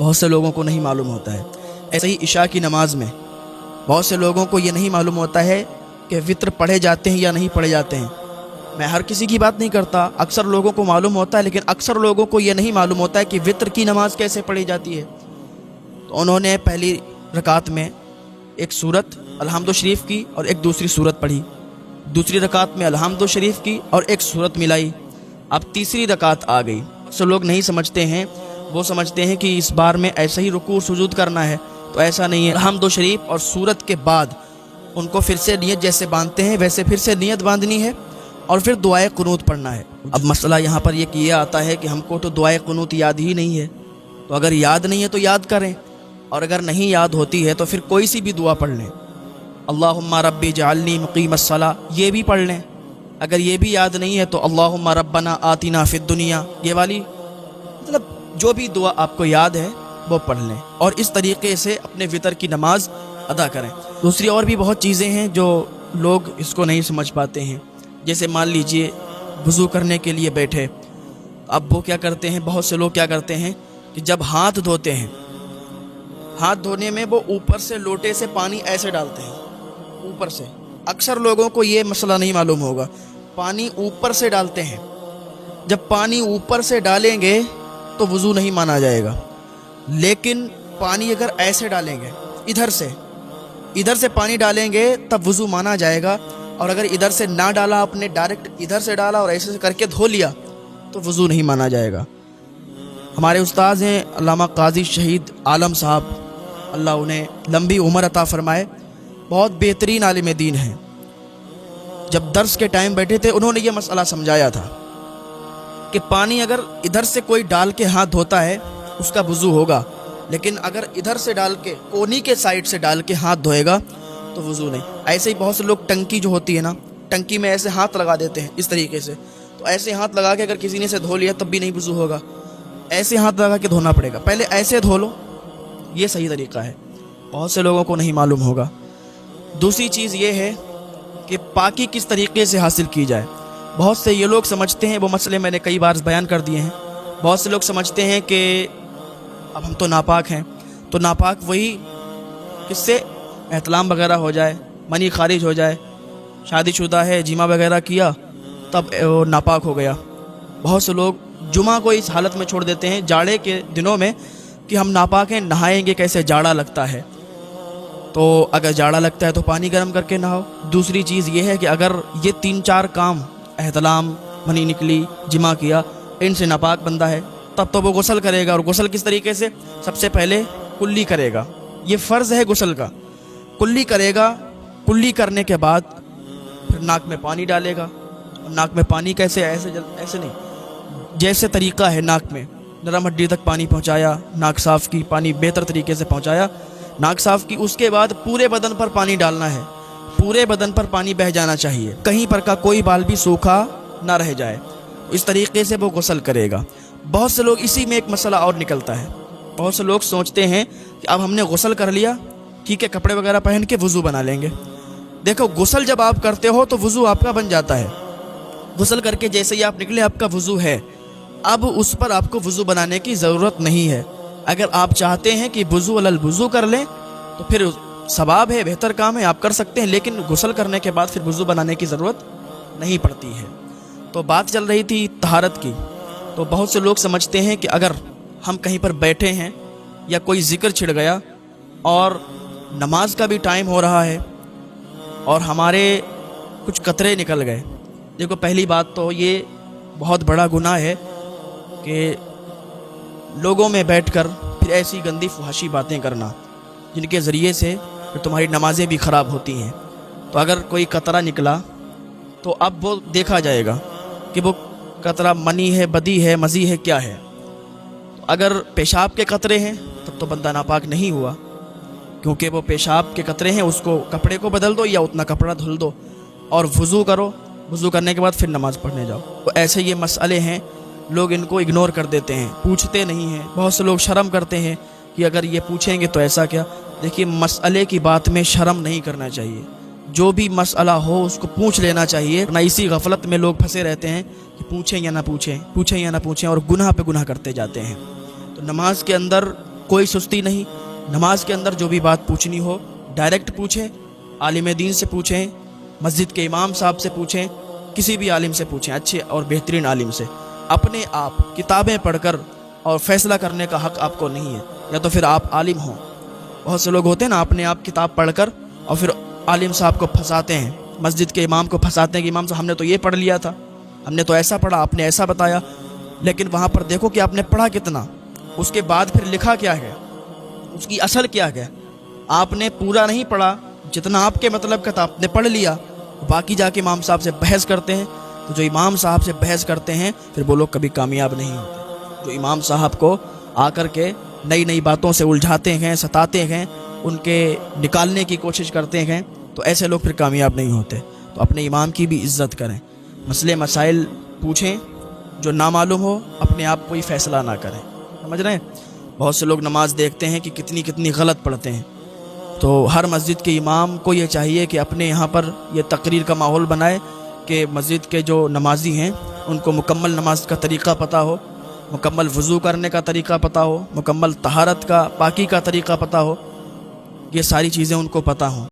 بہت سے لوگوں کو نہیں معلوم ہوتا ہے۔ ایسے ہی عشاء کی نماز میں بہت سے لوگوں کو یہ نہیں معلوم ہوتا ہے کہ وطر پڑھے جاتے ہیں یا نہیں پڑھے جاتے ہیں۔ میں ہر کسی کی بات نہیں کرتا، اکثر لوگوں کو معلوم ہوتا ہے، لیکن اکثر لوگوں کو یہ نہیں معلوم ہوتا ہے کہ وطر کی نماز کیسے پڑھی جاتی ہے۔ تو انہوں نے پہلی رکعت میں ایک سورت الحمد شریف کی اور ایک دوسری سورت پڑھی، دوسری رکعت میں الحمد شریف کی اور ایک سورت ملائی، اب تیسری رکعت آ گئی۔ سو لوگ نہیں سمجھتے ہیں، وہ سمجھتے ہیں کہ اس بار میں ایسے ہی رکوع سجود کرنا ہے، تو ایسا نہیں ہے۔ الحمد شریف اور سورت کے بعد ان کو پھر سے نیت جیسے باندھتے ہیں ویسے پھر سے نیت باندھنی ہے اور پھر دعائے قنوت پڑھنا ہے۔ اب مسئلہ یہاں پر یہ آتا ہے کہ ہم کو تو دعائے قنوت یاد ہی نہیں ہے، تو اگر یاد نہیں ہے تو یاد کریں، اور اگر نہیں یاد ہوتی ہے تو پھر کوئی سی بھی دعا پڑھ لیں، اللہم ربی جعلنی مقیم الصلاۃ، یہ بھی پڑھ لیں۔ اگر یہ بھی یاد نہیں ہے تو اللہم ربنا آتنا فی الدنیا، یہ والی، مطلب جو بھی دعا آپ کو یاد ہے وہ پڑھ لیں اور اس طریقے سے اپنے وطر کی نماز ادا کریں۔ دوسری اور بھی بہت چیزیں ہیں جو لوگ اس کو نہیں سمجھ پاتے ہیں، جیسے مان لیجئے وضو کرنے کے لیے بیٹھے، اب وہ کیا کرتے ہیں، بہت سے لوگ کیا کرتے ہیں کہ جب ہاتھ دھوتے ہیں، ہاتھ دھونے میں وہ اوپر سے لوٹے سے پانی ایسے ڈالتے ہیں، اوپر سے۔ اکثر لوگوں کو یہ مسئلہ نہیں معلوم ہوگا، پانی اوپر سے ڈالتے ہیں، جب پانی اوپر سے ڈالیں گے تو وضو نہیں مانا جائے گا، لیکن پانی اگر ایسے ڈالیں گے، ادھر سے پانی ڈالیں گے تب وضو مانا جائے گا، اور اگر ادھر سے نہ ڈالا، آپ نے ڈائریکٹ ادھر سے ڈالا اور ایسے کر کے دھو لیا تو وضو نہیں مانا جائے گا۔ ہمارے استاذ ہیں علامہ قاضی شہید عالم صاحب، اللہ انہیں لمبی عمر عطا فرمائے، بہت بہترین عالم دین ہیں۔ جب درس کے ٹائم بیٹھے تھے انہوں نے یہ مسئلہ سمجھایا تھا کہ پانی اگر ادھر سے کوئی ڈال کے ہاتھ دھوتا ہے اس کا وضو ہوگا، لیکن اگر ادھر سے ڈال کے، کونی کے سائڈ سے ڈال کے ہاتھ دھوئے گا تو وضو نہیں۔ ایسے ہی بہت سے لوگ ٹنکی جو ہوتی ہے نا، ٹنکی میں ایسے ہاتھ لگا دیتے ہیں اس طریقے سے، تو ایسے ہاتھ لگا کے اگر کسی نے سے دھو لیا تب بھی نہیں وضو ہوگا، ایسے ہاتھ لگا کے دھونا پڑے گا، پہلے ایسے دھو لو، یہ صحیح طریقہ ہے، بہت سے لوگوں کو نہیں معلوم ہوگا۔ دوسری چیز یہ ہے کہ پاکی کس طریقے سے حاصل کی جائے۔ بہت سے یہ لوگ سمجھتے ہیں، وہ مسئلے میں نے کئی بار بیان کر دیے ہیں، بہت سے لوگ سمجھتے ہیں کہ اب ہم تو ناپاک ہیں، تو ناپاک وہی کس سے احتلام وغیرہ ہو جائے، منی خارج ہو جائے، شادی شدہ ہے، جمعہ وغیرہ کیا تب وہ ناپاک ہو گیا۔ بہت سے لوگ جمعہ کو اس حالت میں چھوڑ دیتے ہیں جاڑے کے دنوں میں کہ ہم ناپاک ہیں، نہائیں گے کیسے، جاڑا لگتا ہے، تو اگر جاڑا لگتا ہے تو پانی گرم کر کے نہاؤ۔ دوسری چیز یہ ہے کہ اگر یہ 3-4 کام، احتلام، منی نکلی، جمعہ کیا، ان سے ناپاک بندہ ہے تب تو وہ غسل کرے گا، اور غسل کس طریقے سے، سب سے پہلے کلی کرے گا، یہ فرض ہے غسل کا، کلی کرے گا، کلی کرنے کے بعد پھر ناک میں پانی ڈالے گا۔ ناک میں پانی کیسے، ایسے نہیں، جیسے طریقہ ہے ناک میں نرم ہڈی تک پانی پہنچایا، ناک صاف کی، پانی بہتر طریقے سے پہنچایا، ناک صاف کی، اس کے بعد پورے بدن پر پانی ڈالنا ہے، پورے بدن پر پانی بہہ جانا چاہیے، کہیں پر کا کوئی بال بھی سوکھا نہ رہ جائے، اس طریقے سے وہ غسل کرے گا۔ بہت سے لوگ اسی میں ایک مسئلہ اور نکلتا ہے، بہت سے لوگ سوچتے ہیں کہ اب ہم نے غسل کر لیا، ٹھیک ہے، کپڑے وغیرہ پہن کے وضو بنا لیں گے۔ دیکھو، غسل جب آپ کرتے ہو تو وضو آپ کا بن جاتا ہے، غسل کر کے جیسے ہی آپ نکلے آپ کا وضو ہے، اب اس پر آپ کو وضو بنانے کی ضرورت نہیں ہے۔ اگر آپ چاہتے ہیں کہ وضو علی الوضو کر لیں تو پھر ثواب ہے، بہتر کام ہے، آپ کر سکتے ہیں، لیکن غسل کرنے کے بعد پھر وضو بنانے کی ضرورت نہیں پڑتی ہے۔ تو بات چل رہی تھی طہارت کی، تو بہت سے لوگ سمجھتے ہیں کہ اگر ہم کہیں پر بیٹھے ہیں یا کوئی ذکر چھڑ گیا اور نماز کا بھی ٹائم ہو رہا ہے اور ہمارے کچھ قطرے نکل گئے، دیکھو پہلی بات تو یہ بہت بڑا گناہ ہے کہ لوگوں میں بیٹھ کر پھر ایسی گندی فحاشی باتیں کرنا جن کے ذریعے سے پھر تمہاری نمازیں بھی خراب ہوتی ہیں۔ تو اگر کوئی قطرہ نکلا تو اب وہ دیکھا جائے گا کہ وہ قطرہ منی ہے، بدی ہے، مزی ہے، کیا ہے۔ تو اگر پیشاب کے قطرے ہیں تب تو بندہ ناپاک نہیں ہوا، کیونکہ وہ پیشاب کے قطرے ہیں، اس کو کپڑے کو بدل دو یا اتنا کپڑا دھل دو اور وضو کرو، وضو کرنے کے بعد پھر نماز پڑھنے جاؤ۔ تو ایسے یہ مسئلے ہیں، لوگ ان کو اگنور کر دیتے ہیں، پوچھتے نہیں ہیں، بہت سے لوگ شرم کرتے ہیں کہ اگر یہ پوچھیں گے تو ایسا کیا۔ دیکھیے، مسئلے کی بات میں شرم نہیں کرنا چاہیے، جو بھی مسئلہ ہو اس کو پوچھ لینا چاہیے، نہ اسی غفلت میں لوگ پھنسے رہتے ہیں کہ پوچھیں یا نہ پوچھیں، پوچھیں یا نہ پوچھیں، اور گناہ پہ گناہ کرتے جاتے ہیں۔ تو نماز کے اندر کوئی سستی نہیں. نماز کے اندر جو بھی بات پوچھنی ہو ڈائریکٹ پوچھیں, عالم دین سے پوچھیں, مسجد کے امام صاحب سے پوچھیں, کسی بھی عالم سے پوچھیں, اچھے اور بہترین عالم سے. اپنے آپ کتابیں پڑھ کر اور فیصلہ کرنے کا حق آپ کو نہیں ہے, یا تو پھر آپ عالم ہوں. بہت سے لوگ ہوتے ہیں نا اپنے آپ کتاب پڑھ کر اور پھر عالم صاحب کو پھنساتے ہیں, مسجد کے امام کو پھنساتے ہیں کہ امام صاحب ہم نے تو یہ پڑھ لیا تھا, ہم نے تو ایسا پڑھا, آپ نے ایسا بتایا. لیکن وہاں پر دیکھو کہ آپ نے پڑھا کتنا, اس کے بعد پھر لکھا کیا ہے, اس کی اصل کیا ہے. آپ نے پورا نہیں پڑھا, جتنا آپ کے مطلب کا تھا آپ نے پڑھ لیا, باقی جا کے امام صاحب سے بحث کرتے ہیں. تو جو امام صاحب سے بحث کرتے ہیں پھر وہ لوگ کبھی کامیاب نہیں ہوتے. جو امام صاحب کو آ کر کے نئی نئی باتوں سے الجھاتے ہیں, ستاتے ہیں, ان کے نکالنے کی کوشش کرتے ہیں, تو ایسے لوگ پھر کامیاب نہیں ہوتے. تو اپنے امام کی بھی عزت کریں, مسئلے مسائل پوچھیں, جو نامعلوم ہو اپنے آپ کوئی فیصلہ نہ کریں. سمجھ رہے ہیں؟ بہت سے لوگ نماز دیکھتے ہیں کہ کتنی کتنی غلط پڑھتے ہیں. تو ہر مسجد کے امام کو یہ چاہیے کہ اپنے یہاں پر یہ تقریر کا ماحول بنائے کہ مسجد کے جو نمازی ہیں ان کو مکمل نماز کا طریقہ پتہ ہو, مکمل وضو کرنے کا طریقہ پتہ ہو, مکمل طہارت کا, پاکی کا طریقہ پتہ ہو, یہ ساری چیزیں ان کو پتہ ہوں.